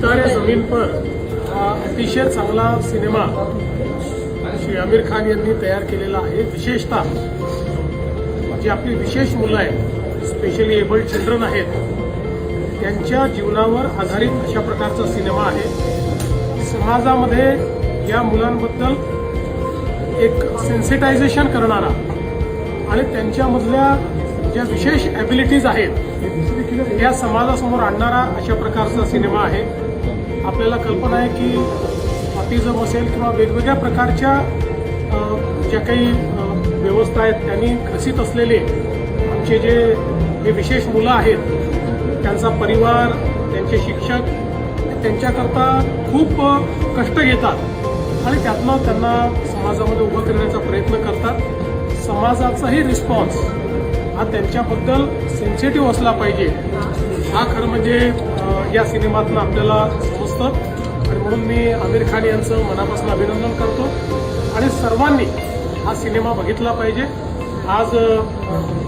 सितारे जमीन पर हा अतिशय चांगला सिनेमा श्री आमिर खान यांनी तयार केलेला आहे। विशेषतः जी आपली विशेष मुलं आहेत, स्पेशली एबल्ड चिल्ड्रन आहेत, त्यांच्या जीवनावर आधारित अशा प्रकारचा सिनेमा आहे। समाजामध्ये या मुलांबद्दल एक सेन्सिटायझेशन करणारा आणि त्यांच्यामधल्या ज्या विशेष ॲबिलिटीज आहेत त्या समाजासमोर आणणारा अशा प्रकारचा सिनेमा आहे। आपल्याला कल्पना आहे की ऑटिझम असेल किंवा वेगवेगळ्या प्रकारच्या ज्या काही व्यवस्था आहेत त्यांनी ग्रसित असलेले आमचे जे विशेष मुलं आहेत, त्यांचा परिवार, त्यांचे शिक्षक त्यांच्याकरता खूप कष्ट घेतात आणि त्यातनं त्यांना समाजामध्ये उभं करण्याचा प्रयत्न करतात। समाजाचाही रिस्पॉन्स हा त्यांच्याबद्दल सेन्सिटिव्ह असला पाहिजे, हा खरं म्हणजे या सिनेमातनं आपल्याला समजतं। आणि म्हणून मी आमिर खान यांचं मनापासून अभिनंदन करतो आणि सर्वांनी हा सिनेमा बघितला पाहिजे। आज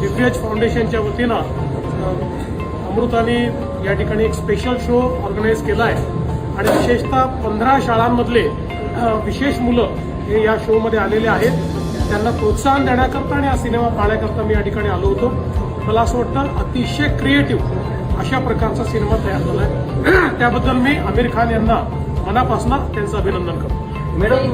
दिव्यज फाउंडेशनच्या वतीनं अमृताने या ठिकाणी एक स्पेशल शो ऑर्गनाईज केला आहे आणि विशेषतः 15 शाळांमधले विशेष मुलं हे या शोमध्ये आलेले आहेत। त्यांना प्रोत्साहन देण्याकरता आणि हा सिनेमा पाहण्याकरता मी या ठिकाणी आलो होतो। मला असं वाटतं अतिशय क्रिएटिव्ह अशा प्रकारचा सिनेमा तयार झाला आहे, त्याबद्दल मी आमिर खान यांना मनापासून त्यांचं अभिनंदन करतो। मॅडम